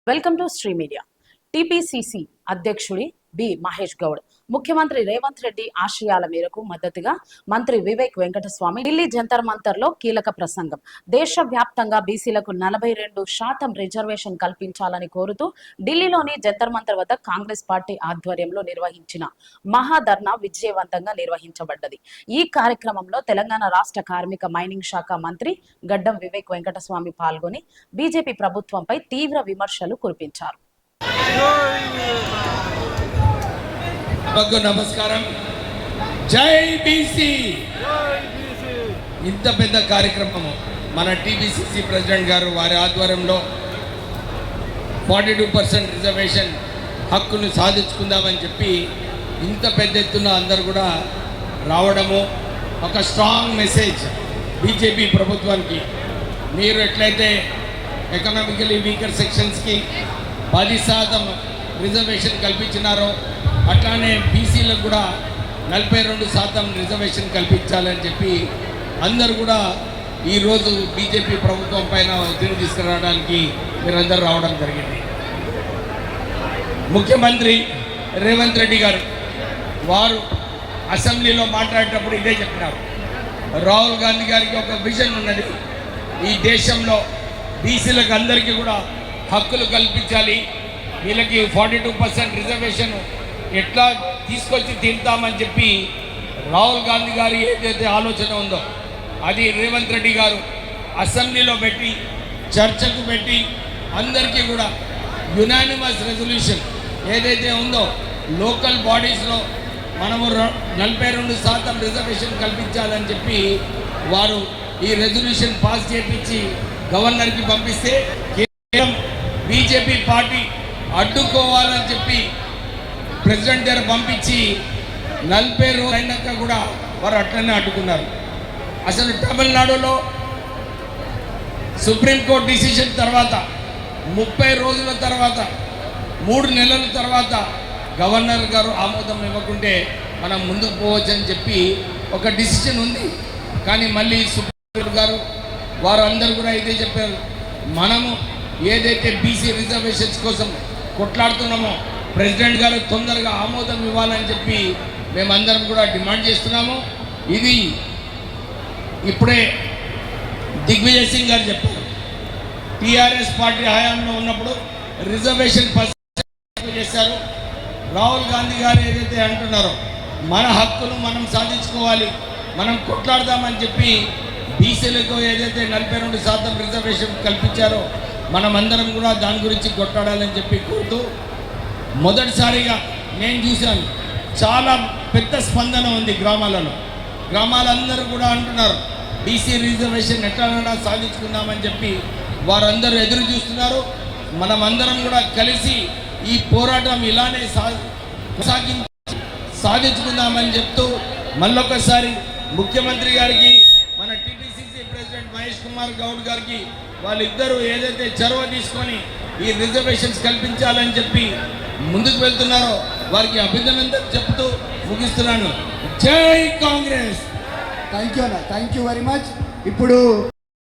Welcome to Shri media. TPCC అధ్యక్షుడి B Mahesh Goud ముఖ్యమంత్రి రేవంత్ రెడ్డి ఆశయాల మేరకు మద్దతుగా మంత్రి వివేక్ వెంకటస్వామి ఢిల్లీ జంతర్ మంతర్ లో కీలక ప్రసంగం. దేశవ్యాప్తంగా బీసీలకు 42% రిజర్వేషన్ కల్పించాలని కోరుతూ ఢిల్లీలోని జంతర్ మంతర్ వద్ద కాంగ్రెస్ పార్టీ ఆధ్వర్యంలో నిర్వహించిన మహాధర్నా విజయవంతంగా నిర్వహించబడ్డది. ఈ కార్యక్రమంలో తెలంగాణ రాష్ట్ర కార్మిక మైనింగ్ శాఖ మంత్రి గడ్డం వివేక్ వెంకటస్వామి పాల్గొని బీజేపీ ప్రభుత్వంపై తీవ్ర విమర్శలు కురిపించారు. నమస్కారం. జై బీసీ. ఇంత పెద్ద కార్యక్రమము మన టీపీసీసీ ప్రెసిడెంట్ గారు వారి ఆధ్వర్యంలో 42% రిజర్వేషన్ హక్కును సాధించుకుందామని చెప్పి ఇంత పెద్ద ఎత్తున అందరు కూడా రావడము ఒక స్ట్రాంగ్ మెసేజ్ బీజేపీ ప్రభుత్వానికి. మీరు ఎట్లయితే ఎకనామికలీ వీకర్ సెక్షన్స్కి 10% రిజర్వేషన్ కల్పించినారో అట్లానే బీసీలకు కూడా 42% రిజర్వేషన్ కల్పించాలని చెప్పి అందరు కూడా ఈరోజు బీజేపీ ప్రభుత్వం పైన ఒత్తిడి తీసుకురావడానికి మీరందరూ రావడం జరిగింది. ముఖ్యమంత్రి రేవంత్ రెడ్డి గారు వారు అసెంబ్లీలో మాట్లాడేటప్పుడు ఇదే చెప్పినారు. రాహుల్ గాంధీ గారికి ఒక విజన్ ఉన్నది. ఈ దేశంలో బీసీలకు అందరికీ కూడా హక్కులు కల్పించాలి, వీళ్ళకి 42% రిజర్వేషన్ ఎట్లా తీసుకొచ్చి తింటామని చెప్పి రాహుల్ గాంధీ గారి ఏదైతే ఆలోచన ఉందో అది రేవంత్ రెడ్డి గారు అసెంబ్లీలో పెట్టి చర్చకు పెట్టి అందరికీ కూడా యునానిమస్ రెజల్యూషన్ ఏదైతే ఉందో లోకల్ బాడీస్లో మనము 42% రిజర్వేషన్ కల్పించాలని చెప్పి వారు ఈ రెజల్యూషన్ పాస్ చేయించి గవర్నర్కి పంపిస్తే కేవలం బీజేపీ పార్టీ అడ్డుకోవాలని చెప్పి ప్రెసిడెంట్ గారు పంపించి 40 రోజులు అయినాక కూడా వారు అట్లనే అడ్డుకున్నారు. అసలు తమిళనాడులో సుప్రీంకోర్టు డిసిషన్ తర్వాత 30 రోజుల తర్వాత 3 నెలల తర్వాత గవర్నర్ గారు ఆమోదం ఇవ్వకుంటే మనం ముందుకు పోవచ్చని చెప్పి ఒక డిసిషన్ ఉంది. కానీ మళ్ళీ సుప్రీం గారు వారు అందరూ కూడా ఇదే చెప్పారు. మనము ఏదైతే బీసీ రిజర్వేషన్స్ కోసం కొట్లాడుతున్నామో ప్రెసిడెంట్ గారు తొందరగా ఆమోదం ఇవ్వాలని చెప్పి మేమందరం కూడా డిమాండ్ చేస్తున్నాము. ఇది ఇప్పుడే దిగ్విజయ్ సింగ్ గారు చెప్పారు. టీఆర్ఎస్ పార్టీ హయాంలో ఉన్నప్పుడు రిజర్వేషన్ చేశారు. రాహుల్ గాంధీ గారు ఏదైతే అంటున్నారో మన హక్కులు మనం సాధించుకోవాలి, మనం కొట్లాడదామని చెప్పి బీసీలకు ఏదైతే 42% రిజర్వేషన్ కల్పించారో మనమందరం కూడా దాని గురించి కొట్లాడాలని చెప్పి కోరుతూ మొదటిసారిగా నేను చూశాను చాలా పెద్ద స్పందన ఉంది గ్రామాలలో. గ్రామాలందరూ కూడా అంటున్నారు బీసీ రిజర్వేషన్ ఎట్లా సాధించుకుందామని చెప్పి వారందరూ ఎదురు చూస్తున్నారు. మనమందరం కూడా కలిసి ఈ పోరాటం ఇలానే సాధించుకుందామని చెప్తూ మళ్ళొకసారి ముఖ్యమంత్రి గారికి మన టీపీసీసీ ప్రెసిడెంట్ మహేష్ కుమార్ గౌడ్ గారికి వాళ్ళిద్దరూ ఏదైతే చొరవ తీసుకొని ఈ రిజర్వేషన్స్ కల్పించాలని చెప్పి ముందుకు వెళ్తున్నారో వారికి అభినందనలు చెప్తూ ముగిస్తున్నాను. జై కాంగ్రెస్. థ్యాంక్ యూ అన్న, థ్యాంక్ యూ వెరీ మచ్. ఇప్పుడు